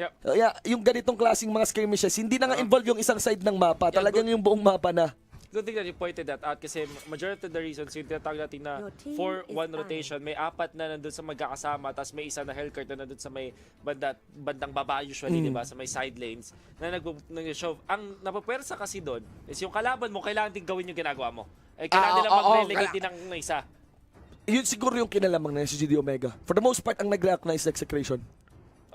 Yep. Yeah, yung ganitong klaseng mga skirmishes, hindi na nga involved yung isang side ng mapa. Talagang yung buong mapa na. Good thing that you pointed that out kasi majority of the reasons yung tinatawag natin na 4-1 rotation, may 4 na nandun sa magkakasama tapos may isa na Hellcurt na nandun sa may bandang baba usually, di ba? Sa may side lanes na nag-show. Ang napapwersa kasi doon is yung kalaban mo, kailangan din gawin yung ginagawa mo. Eh, kailangan nila mag-relegate din ng isa. Yun siguro yung kinalamang na SGD Omega. For the most part, ang nag-recognize Execration.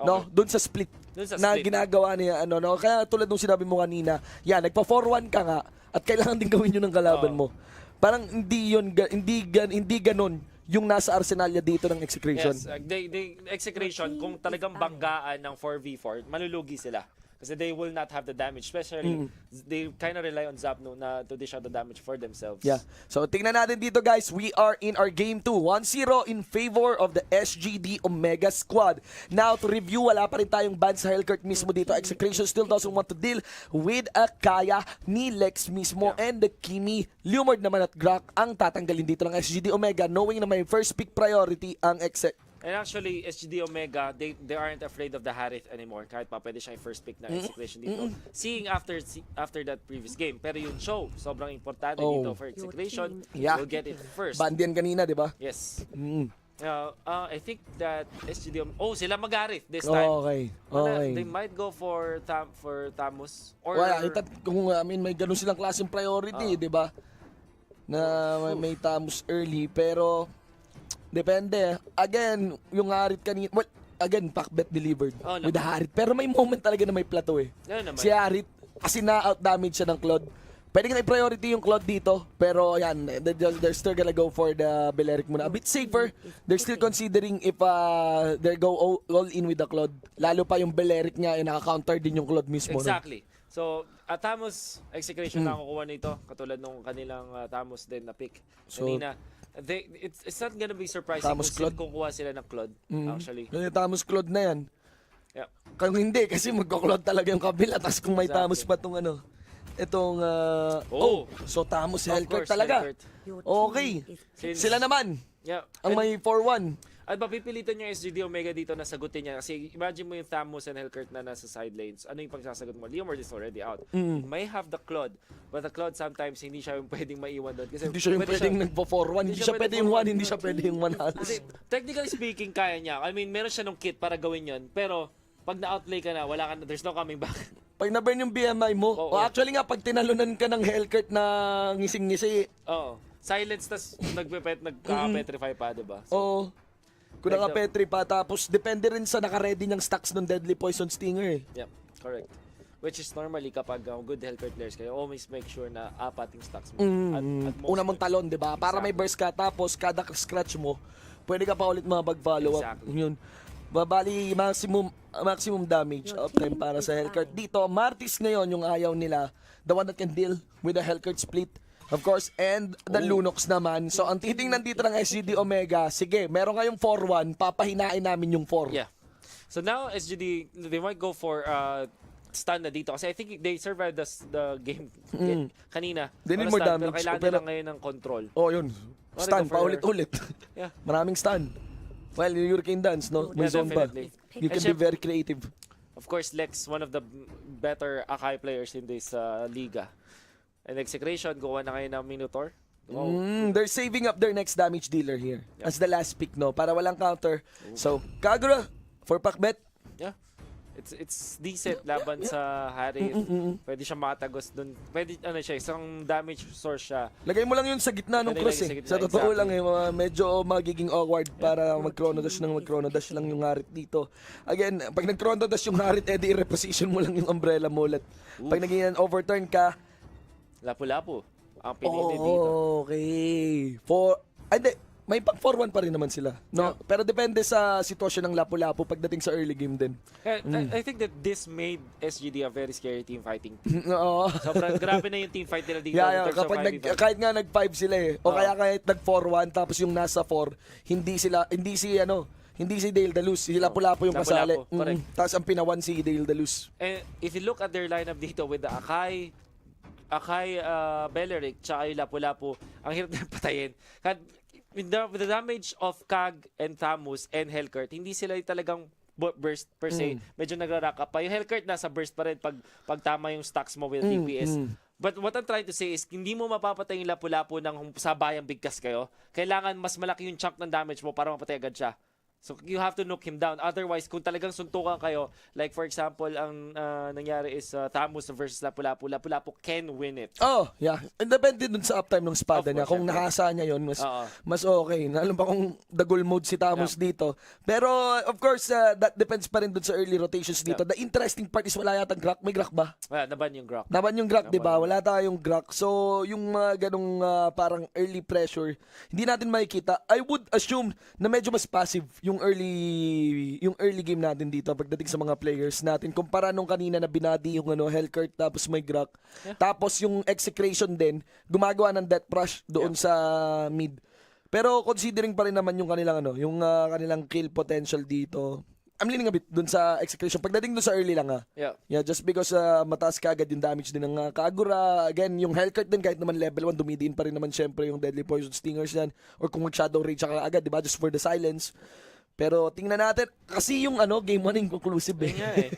No, doon sa split na ginagawa niya no. Kaya tulad nung sinabi mo kanina, nagpa 4-1 ka nga at kailangan din gawin 'yun ng kalaban mo. Parang hindi ganon yung nasa arsenal niya dito ng Execration. Yes, Execration kung talagang banggaan ng 4v4, malulugi sila. Kasi they will not have the damage. Especially, they kind of rely on Zapno na to dish out the damage for themselves. Yeah. So, tingnan natin dito, guys. We are in our game 2. 1-0 in favor of the SGD Omega squad. Now, to review, wala pa rin tayong ban sa Hellcurt mismo dito. Execration still doesn't want to deal with a Kaya ni Lex mismo. And the Kimi, Lumord naman at Grak ang tatanggalin dito ng SGD Omega, knowing na may first pick priority ang Exec. And actually, SGD Omega, they aren't afraid of the Harith anymore. Kahit pa pwede siya yung first pick na Execration dito. Seeing after that previous game. Pero yung show, sobrang importante dito for Execration. We'll get it first. Bandian kanina, di ba? Yes. I think that SGD sila mag-Harith this time. Okay. They might go for Tamus. Or Kung may ganun silang klaseng priority, di ba? Na may Tamus early, pero depende. Again, yung Harith kanina, again, pack-bet delivered with the Harith. Pero may moment talaga na may plateau eh. Si Harith, kasi na-out-damage siya ng Claude. Pwede nga i-priority yung Claude dito, pero yan, they're still gonna go for the Balearic muna. A bit safer. They're still considering if they go all in with the Claude. Lalo pa yung Balearic niya, naka-counter din yung Claude mismo. Exactly. So, Tamus Execration na kukuha nito, katulad nung kanilang Tamus din na pick kanina. It's not gonna be surprising kung kukuha sila ng Claude, actually. Tamus Claude na yan. Yep. Kung hindi, kasi magko-Claude talaga yung kabila, tapos kung may Tamus pa itong so Tamus Hellcurt talaga. Hellcurt. Okay. Sila naman. Ang may 4-1. At mapipilitan yung SGD Omega dito na sagutin niya. Kasi imagine mo yung Tamus and Hellcurt na nasa side lanes. Ano yung pagsasagot mo? Leomord is already out. You may have the Claude. But the Claude sometimes hindi siya yung pwedeng maiwan doon. Kasi hindi siya yung pwedeng nagpo-4-1. Hindi siya pwede yung 1. Hindi siya pwede yung 1 halos. Kasi technically speaking, kaya niya. I mean, meron siya nung kit para gawin yon. Pero pag na-outlay ka na, wala ka na. There's no coming back. Pag na-burn yung BMI mo. Actually nga, pag tinalunan ka ng Hellcurt na ngising-ngisi. Silence, tas nagka-petrify pa, diba? So, kung naka-petri pa, tapos depende rin sa naka-ready niyang stacks ng Deadly Poison Stinger. Yep, correct. Which is normally kapag good Hellcurt players kayo, always make sure na apat yung stacks mo. Una mong talon, di ba? Para may burst ka, tapos kada scratch mo, pwede ka pa ulit mag-follow up. Exactly. Yun. Babali maximum damage uptime para sa Hellcurt. Dito, Martis ngayon yung ayaw nila. The one that can deal with the Hellcurt split. Of course, and the Lunox naman. So, ang titingnan dito ng SGD Omega, sige, meron ngayong 4-1, papahinain namin yung 4. Yeah. So now, SGD, they might go for stun na dito. Kasi I think they survived the game kanina. They need more damage. Pero kailangan nila ngayon ng control. Yun. Stun, paulit-ulit. Yeah. Maraming stun. Well, yung Hurricane Dance, no? May zone pa. You can be very creative. Of course, Lex, one of the better Akai players in this liga. And Execration, gawa na kayo ng Minotaur. They're saving up their next damage dealer here. As the last pick, no? Para walang counter. So, Kagura, for pack-bet. Yeah. It's decent laban sa Harith. Pwede siya makatagos dun. Pwede, isang damage source siya. Lagay mo lang yun sa gitna ng cross eh. Sa totoo lang eh, medyo magiging awkward para mag-chrono dash lang yung Harith dito. Again, pag nag-chrono dash yung Harith, edi i-reposition mo lang yung umbrella mo ulit. Pag naging overturn ka, Lapu-lapu ang pinili dito. Okay. May pang 4-1 pa rin naman sila. No? Yeah. Pero depende sa sitwasyon ng Lapu-Lapu pagdating sa early game din. I think that this made SGD a very scary team fighting. Oo. Sobrang grabe na yung team fight nila dito. Kahit nga nag-5 sila eh. O kaya kahit nag-4-1 tapos yung nasa 4, hindi si Dale Dalus, si Lapu-Lapu yung kasali. Tapos ang pinawan si Dale Dalus. And if you look at their lineup dito with the Akai, Belleric, tsaka yung Lapu-Lapu, ang hirap na patayin. With the damage of Kag and Tamus and Hellcurt, hindi sila talagang burst per se. Medyo nagra-rack up pa. Yung Hellcurt nasa burst pa rin pag tama yung stacks mo with DPS. But what I'm trying to say is, hindi mo mapapatay yung lapu-lapu ng sabayang bigkas kayo. Kailangan mas malaki yung chunk ng damage mo para mapatay agad siya. So, you have to knock him down. Otherwise, kung talagang suntukan kayo, like for example, ang nangyari is Tamus versus Lapu-Lapu. Lapu-Lapu can win it. Oh, yeah. And depende dun sa uptime ng espada niya. Kung nakasa niya yun, mas okay. Lalo pa kung dagol mode si Tamus dito. Pero, of course, that depends pa rin dun sa early rotations dito. The interesting part is wala yatang Grok. May Grok ba? Wala, naban yung Grok. Naban yung Grok, di ba? Wala tayong Grok. So, yung mga ganong parang early pressure, hindi natin makikita. I would assume na medyo mas passive yung early game natin dito pagdating sa mga players natin kumpara nung kanina na binadi yung Hellcurt tapos may Grok. Tapos yung Execration din gumagawa ng death rush doon sa mid. Pero considering pa rin naman yung kanilang kanilang kill potential dito. I'm leaning a bit dun sa Execration. Pagdating dun sa early lang Yeah, just because mataas ka agad yung damage din ng Kagura. Again, yung Hellcurt din kahit naman level 1, dumidiin pa rin naman syempre yung Deadly Poison Stingers yan. Or kung mag-Shadow Rage ka agad, di ba? Just for the silence. Pero tingnan natin, kasi yung game 1 inconclusive eh. Nga eh.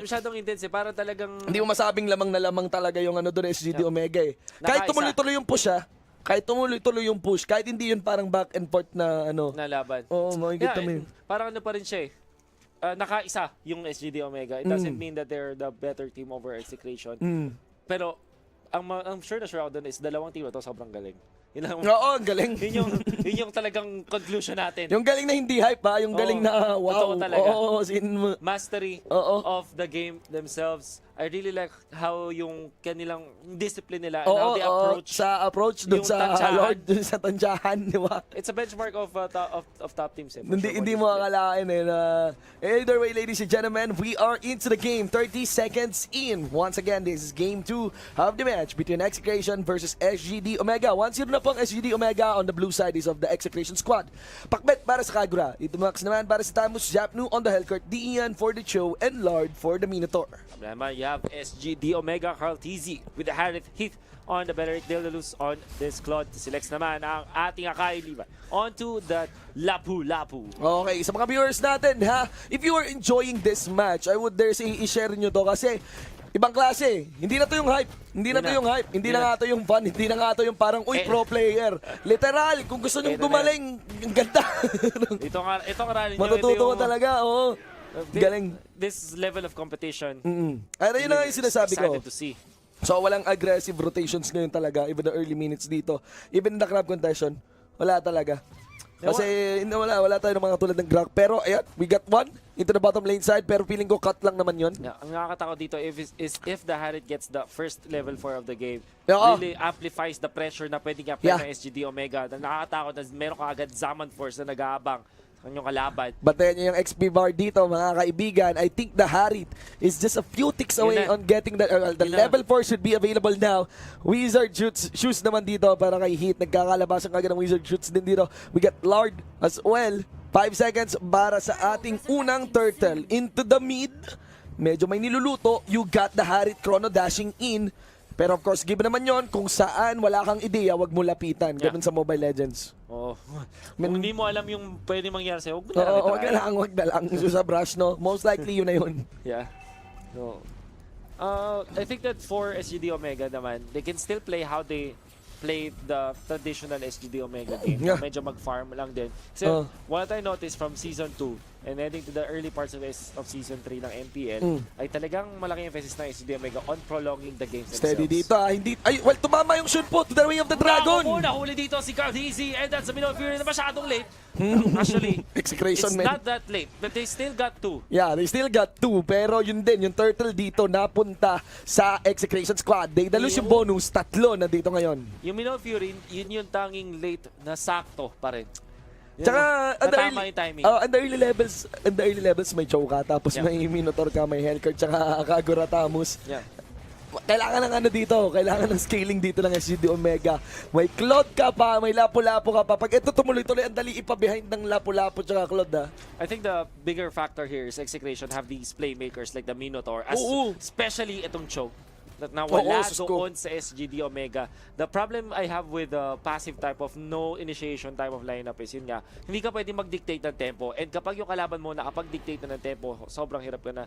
Masyadong intense eh. Para talagang... Hindi mo masabing lamang na lamang talaga yung doon SGD Omega eh. Kahit tumuloy-tuloy yung push kahit hindi yun parang back and forth na na laban. Oo, makikita mo yun. Parang pa rin siya eh. Nakaisa yung SGD Omega. It doesn't mean that they're the better team over Execration. Pero, ang sure na sure ako doon is dalawang team ito sobrang galing. Oo, ang galing. Yun yung talagang conclusion natin. Yung galing na hindi hype yung galing na wow. Totoo talaga. Mastery of the game themselves. I really like how yung kanilang discipline nila and how they approach dun sa Lord, dun sa tansyahan, di ba? It's a benchmark of top teams. Hindi mo akalain either way, ladies and gentlemen, we are into the game. 30 seconds in. Once again, this is game 2 of the match between Execration versus SGD Omega. 1-0 na pong SGD Omega on the blue side is of the Execration squad. Pakbet para sa Kagura. Ito Max naman para sa Tamus, Japnu on the Hellcurt, Dian for the Cho, and Lord for the Minotaur. You have SGD Omega, Carl TZ with the Harith Heath on the Belleric Delalus on this Claude. Silex naman ang ating Akai Liva. On to the Lapu-Lapu. Okay, sa mga viewers natin if you are enjoying this match, I would dare say i-share nyo to kasi ibang klase. Hindi na to yung hype. Hindi na nga to yung fun. Hindi na nga to yung parang, pro player. Literal, kung gusto nyo gumaling, ang ganda. ito nga rin. Matututo ka talaga, galing. This level of competition. Ayun na nga yung sinasabi ko. Excited to see. So, walang aggressive rotations ngayon talaga. Even the early minutes dito. Even in the crab contention, wala talaga. Kasi wala tayo ng mga tulad ng Grok. Pero ayan, we got one into the bottom lane side. Pero feeling ko cut lang naman yun. Yeah, ang nakakatakot dito is if the Harriet gets the first level 4 of the game, really amplifies the pressure na pwedeng i-apply ng SGD Omega. Nakakatakot na meron ka agad Zaman Force na nag-aabang kanyang kalaban. Batayan niya yung XP bar dito, mga kaibigan. I think the Harriet is just a few ticks away on getting the level 4 should be available now. Wizard shoots naman dito para kay Heat. Nagkakalabasan agad ng Wizard shoots din dito. We got Lord as well. 5 seconds para sa ating unang turtle. Into the mid. Medyo may niluluto. You got the Harriet chrono dashing in. Pero of course, given naman yon kung saan wala kang ideya, wag mo lapitan. Ganun sa Mobile Legends. Kung hindi mo alam yung pwede mangyari sa'yo, wag na lang. So, sa brush, no? Most likely, yun na yun. Yeah. So, I think that for SGD Omega naman, they can still play how they play the traditional SGD Omega game. Medyo mag-farm lang din. So, what I noticed from Season 2 and heading to the early parts of Season 3 ng MPL, ay talagang malaking emphasis ng SGD Omega on prolonging the games themselves. Steady dito. Well, tumama yung shoot po to the way of the dragon. Nahuli dito si Carl Easy and that's a Minotaur Fury na masyadong late. Actually, Execration, it's not that late, but they still got 2. Yeah, they still got 2. Pero yun din, yung turtle dito napunta sa Execration squad. They dalus yung bonus, 3 na dito ngayon. Yung Minotaur Fury, yun yung tanging late na sakto pa rin. Tsaka, tama yung timing. And the early levels may choke ka, tapos may Minotaur ka, may Hellcurt, tsaka Kagura Tamus. Kailangan ng dito, kailangan ng scaling dito ng SGD Omega. May Claude ka pa, may Lapu-Lapu ka pa. Pag ito tumuloy-tuloy, ang dali ipa-behind ng Lapu-Lapu tsaka Claude. I think the bigger factor here is Execration have these playmakers like the Minotaur, especially itong Choke. na wala Oo, doon sa SGD Omega. The problem I have with the passive type of no initiation type of lineup is yun nga, hindi ka pwede mag-dictate ng tempo. And kapag yung kalaban mo nakapag-dictate na ng tempo, sobrang hirap ka na.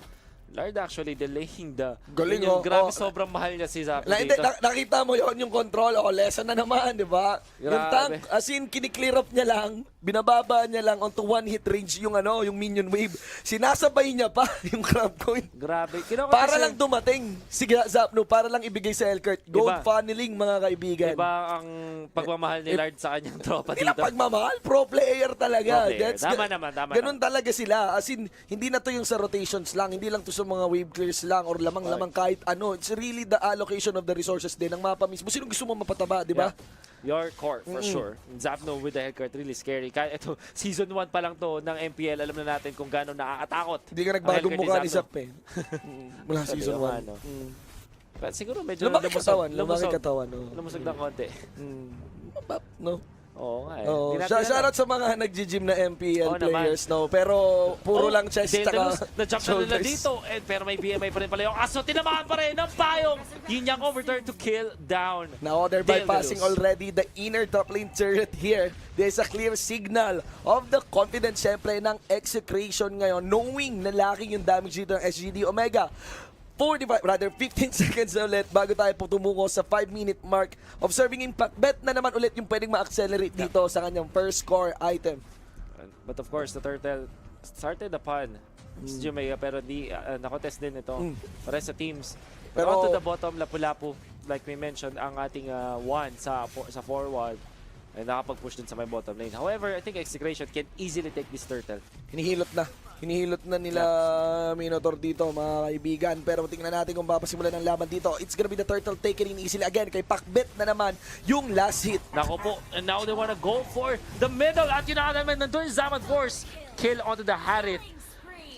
Lard actually delaying the... Galing, yun, grabe, oh. sobrang mahal niya si Zapno Hindi, dito. nakita mo yon yung control. O, lesson na naman, di ba? Yung Grabe. tank, as in, kiniklear up niya lang, binababa niya lang onto one hit range yung yung minion wave. Sinasabay niya pa yung crab coin. Grabe. Para lang dumating. Sige, Zapno, para lang ibigay sa Elkert. Gold Iba. funneling, mga kaibigan. Iba ang pagmamahal ni Lard sa kanyang tropa Hindi na dito. pagmamahal, pro player talaga. Pro player. Tama naman. Ganun talaga sila. As in, hindi na to yung sa rotations lang, hindi lang to sa mga wave clears lang or lamang-lamang kahit ano. It's really the allocation of the resources din ng mapa mismo. Sino gusto mo mapataba, di ba? Your core, for sure. Zapno with the Hellcurt, really scary. Kaya ito, season 1 pa lang to ng MPL, alam na natin kung gaano nakakatakot. Hindi ka nagbagong mukha ni Zap eh. Mula season 1. But siguro medyo Lumaki katawan. lumusog ng konti. No? Oo nga eh. Oh, Hindi natin alam. shoutout sa mga nag-gym na MPL Oo players, no? Pero puro lang chest Daedalus, tsaka na-jump na nila shoulders. dito. Pero may BMI pa rin pala yung aso. Tinamaan pa rin ng payong. Yin Yang overturn to kill down. Now they're bypassing Daedalus. already the inner top lane turret here. There's a clear signal of the confidence syempre ng Execration ngayon, knowing na laki yung damage dito ng SGD Omega. 15 seconds na ulit bago tayo po tumungo sa 5-minute mark. Observing impact, bet na naman ulit yung pwedeng ma-accelerate dito sa kanyang first core item. But of course, the turtle started upon SGD Omega pero di nakotest din ito para sa teams. Pero on to the bottom, Lapu-Lapu, like we mentioned, ang ating one sa forward ay nakapag-push din sa may bottom lane. However, I think Execration can easily take this turtle. Hinihilot na nila Minotaur dito, mga kaibigan. Pero tingnan natin kung papasimulan ng laban dito. It's gonna be the turtle taken in easily again. Kay Pakbet na naman yung last hit. Nako po, and now they wanna go for the middle. At yun na naman, nandun yung Zaman Force. Kill onto the Harith.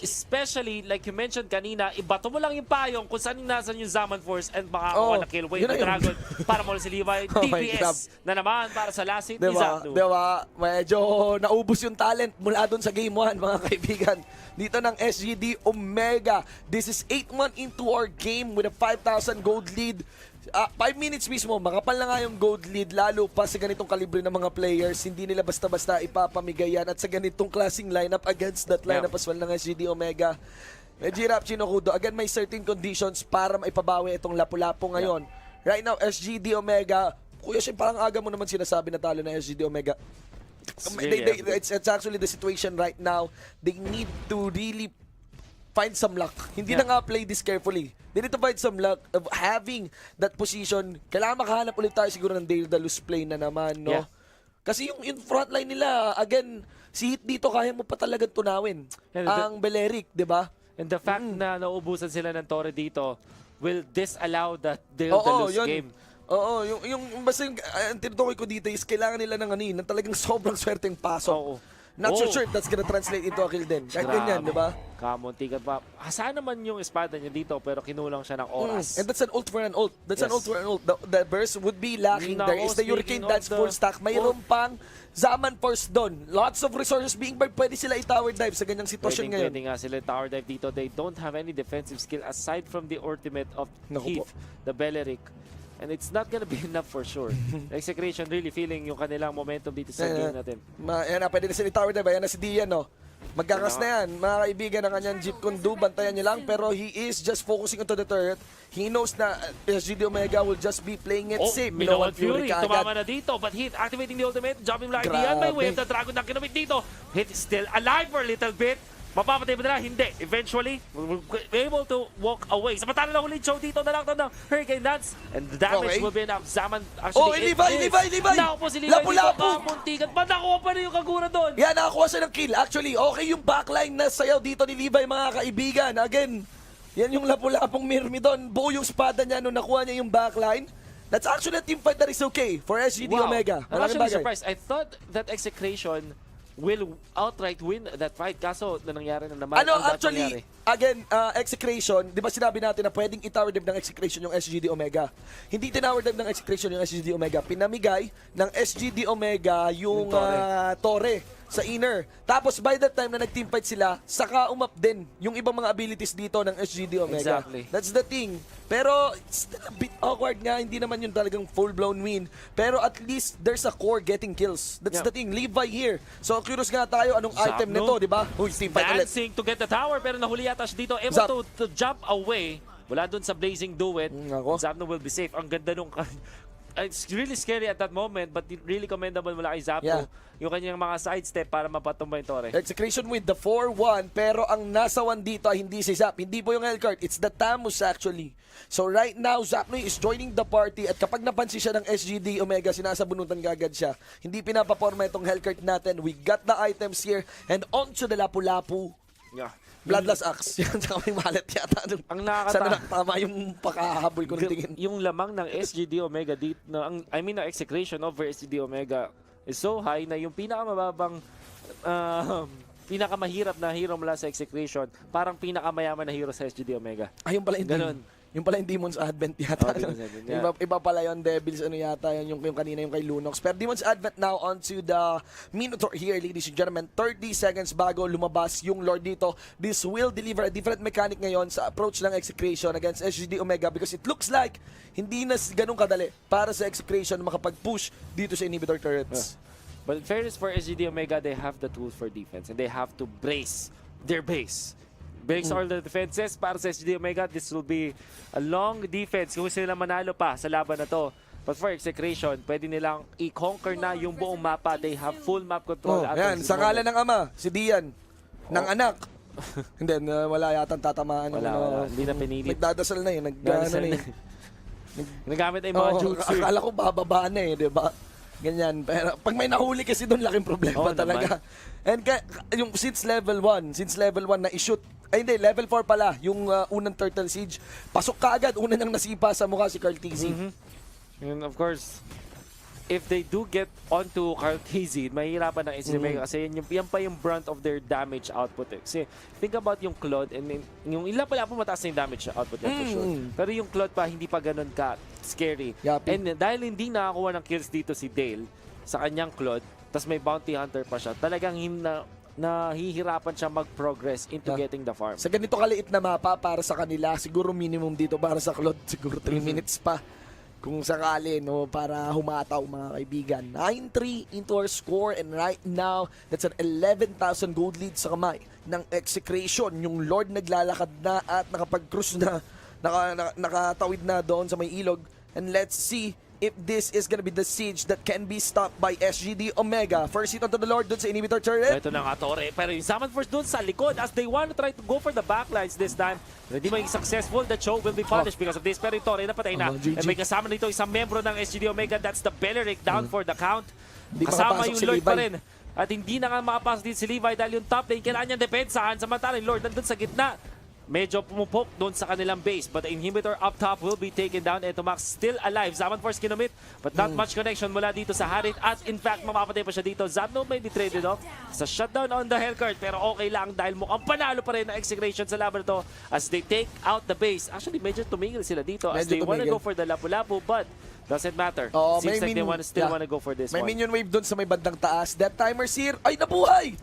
Especially, like you mentioned kanina, ibato mo lang yung payong kung saan yung nasan yung Zaman Force and makakakuha na kill. Wait, the Dragon para mo si Levi. DPS na naman para sa last hit ni Zapno. Diba? Medyo naubos yung talent mula dun sa game 1, mga kaibigan. Dito ng SGD Omega. This is 8-1 into our game with a 5,000 gold lead. 5 minutes mismo, makapal na nga yung gold lead, lalo pa sa ganitong kalibre ng mga players. Hindi nila basta-basta ipapamigay yan. At sa ganitong klaseng lineup against that lineup as well ng SGD Omega. Jirap Chinokudo, again may certain conditions para maipabawi itong Lapu-Lapu ngayon. Right now, SGD Omega, kuya siya parang aga mo naman sinasabi na talo na SGD Omega. It's actually the situation right now. They need to really find some luck. Hindi na nga play this carefully. They need to find some luck of having that position. Kailangan makahanap ulit tayo siguro ng Daedalus play na naman, no? Yeah. Kasi yung frontline nila, again, si Hit dito kaya mo pa talagang tunawin. Ang Beleric, di ba? And the fact na nauubusan sila ng Torre dito will disallow that Daedalus game. Oo, yung basta yung tinutukoy ko dito is kailangan nila ng talagang sobrang swerteng pasok. Not so sure that's gonna translate into a kill din. Kahit ganyan, di ba? Kamuntikan pa. Saan naman yung espada niya dito pero kinulang siya ng oras. And that's an ult for an ult. That's an ult for an ult. The burst would be lacking. There is the Hurricane Dance full stack. Mayroon pang Zaman Force doon. Lots of resources being burned. Pwede sila i-tower dive sa ganyang sitwasyon ngayon. Pwede nga sila tower dive dito. They don't have any defensive skill aside from the ultimate of Heath, the Beleric. And it's not gonna be enough for sure. Execration really feeling yung kanilang momentum dito sa game natin. Yan na, pwede na sila i-tower dive. Yan na si Dian, no? Magkakas na yan. Mga kaibigan ng kanyang Jeep Kundu, bantayan niya lang. Pero he is just focusing onto the turret. He knows na SGD Omega will just be playing it safe. Minoan Fury, tumama na dito. But Heath activating the ultimate. Jumping like Dian. May wave the Dragon na kinumit dito. Heath is still alive for a little bit. Mapapatay ba nila? Hindi. Eventually, we'll be able to walk away. Samantala na ulit show dito na lang ito ng Hurricane Dance. And the damage will be enough. Zaman, actually, Levi! Naku po si Levi dito. Kamuntikan. Ba't nakuha pa rin yung Kagura doon? Yan, nakakuha siya ng kill. Actually, okay yung backline na sayaw dito ni Levi, mga kaibigan. Again, yan yung Lapu-Lapong Mirmi doon. Buo yung espada niya nung nakuha niya yung backline. That's actually a team fight that is okay for SGD Omega. I'm actually surprised. I thought that Execration will outright win that fight. Kaso, na nangyari na naman. Actually, again, Execration, di ba sinabi natin na pwedeng i-tower dive ng Execration yung SGD Omega. Hindi tintower dive ng Execration yung SGD Omega. Pinamigay ng SGD Omega yung Torre. sa inner. Tapos by that time na nag-teamfight sila, saka umap din yung ibang mga abilities dito ng SGD Omega. Exactly. That's the thing. Pero it's still a bit awkward nga, hindi naman yun talagang full-blown win. Pero at least there's a core getting kills. That's the thing. Levi here. So curious nga tayo anong item nito, di ba? Uy, teamfight ulit. Dancing to get the tower, pero nahuli yata siya dito. Able Zap. to jump away. Wala dun sa Blazing Duet. Ako. Zapno will be safe. Ang ganda nung... It's really scary at that moment, but really commendable mula kay Zapno. Yung kanyang mga sidestep para mapatumba yung Torre. Execration with the 4-1, pero ang nasa 1 dito ay hindi si Zap. Hindi po yung Hellcart, it's the Tamus actually. So right now, Zapno is joining the party at kapag napansin siya ng SGD Omega, sinasabunutan gagad siya. Hindi pinapaporma itong Hellcart natin. We got the items here and on to the Lapu-Lapu. Yeah. Bloodless Axe. Yan sa kaming malet yata. Ang Sana tama yung pakahabol ko ng tingin. Yung lamang ng SGD Omega dito, ng Execration over SGD Omega is so high na yung pinakamababang pinakamahirap na hero mula sa Execration, parang pinakamayaman na hero sa SGD Omega. Ayun pala hindi. Ganon. Yung pala yung Demon's Advent yata. Demon's Advent, yeah. Iba pala yung Devils, ano yata, yung kanina yung kay Lunox. Pero Demon's Advent now onto the Minotaur here, ladies and gentlemen. 30 seconds bago lumabas yung Lord dito. This will deliver a different mechanic ngayon sa approach ng Execration against SGD Omega because it looks like hindi na ganun kadali para sa Execration makapag-push dito sa inhibitor turrets. But in fairness for SGD Omega, they have the tools for defense and they have to brace their base. Breaks all the defenses para sa SGD Omega. This will be a long defense kung gusto nila manalo pa sa laban na to. But for Execration, pwede nilang i-conquer na yung buong mapa. They have full map control. Yan, sa ngalan ng ama, si Dian, ng anak. Hindi, wala yatang tatamaan. Wala. Hindi na pinilit. Nagdadasal na yun. Nagamit ay mga jutsu. Akala ko bababa na eh, di ba? Ganyan. Pero pag may nahuli kasi doon, laking problema talaga. And yung since level 1 na i-shoot, ay hindi, level 4 pala, yung unang Turtle Siege, pasok ka agad, una nang nasipa sa mukha si Carl TZ. And of course, if they do get onto Carl TZ, mahihirapan ng SGD Omega kasi yan pa yung brunt of their damage output. Kasi think about yung Claude, and yung ilan pala po mataas na yung damage output for sure. Pero yung Claude pa, hindi pa ganun ka scary. And dahil hindi nakakuha ng kills dito si Dale sa kanyang Claude, tas may Bounty Hunter pa siya, talagang nahihirapan siya mag-progress into getting the farm. Sa ganito kaliit na mapa para sa kanila, siguro minimum dito para sa Claude, siguro 3 minutes pa. Kung sakali, no, para humataw mga kaibigan. 9-3 into our score and right now, that's an 11,000 gold lead sa kamay ng Execration. Yung Lord naglalakad na at nakapag-cruise na, nakatawid na doon sa may ilog. And let's see if this is gonna be the siege that can be stopped by SGD Omega. First hit onto the Lord dun sa inhibitor turret. Ito na nga, Torre. Pero yung Summon Force dun sa likod as they want to try to go for the backlines this time. Hindi maging successful. The choke will be punished because of this. Pero yung Torre napatay na. And may kasama nito isang membro ng SGD Omega. That's the Belleric down for the count. Kasama yung si Lord Levi pa rin. At hindi na nga makapasok din si Levi dahil yung top lane kailangan niyang depensahan. Samantala yung Lord nandun sa gitna. Medyo pumupok doon sa kanilang base. But the inhibitor up top will be taken down. Eto Max still alive. Zaman Force kinumit. But not much connection mula dito sa Harit. At in fact, mamapatay pa siya dito. Zapno may traded off sa shutdown on the Hellcart. Pero okay lang dahil mukhang panalo pa rin ang Execration sa laban ito as they take out the base. Actually, medyo tumigil sila dito as they wanna go for the Lapu-Lapu. But doesn't matter. Seems like they still wanna go for this may one. minion wave doon sa may bandang taas. That timer's here. Ay, nabuhay!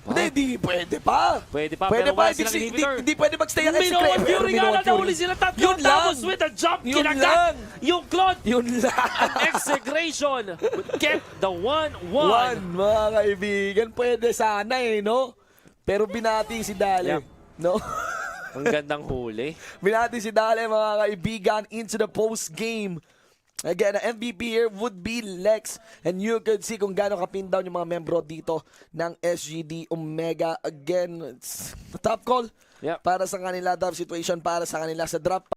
Hindi, pwede pa. Pwede pa, pero wala silang inhibitor. Hindi pwede magstay ang Minoan Execration. Fury nga lang nahuli sila tatlo. Yun lang. Tapos with a jump, Yun kinagat lang. yung Claude. Yun lang. An Execration would get the 1-1. Mga kaibigan, pwede sana eh, no? Pero binati si Dale. No? Ang gandang huli. Binati si Dale, mga kaibigan, into the post-game. Again, ang MVP here would be Lex. And you could see kung gaano ka-pin down yung mga membro dito ng SGD Omega. Again, it's a top call para sa kanila, top situation para sa kanila sa drop.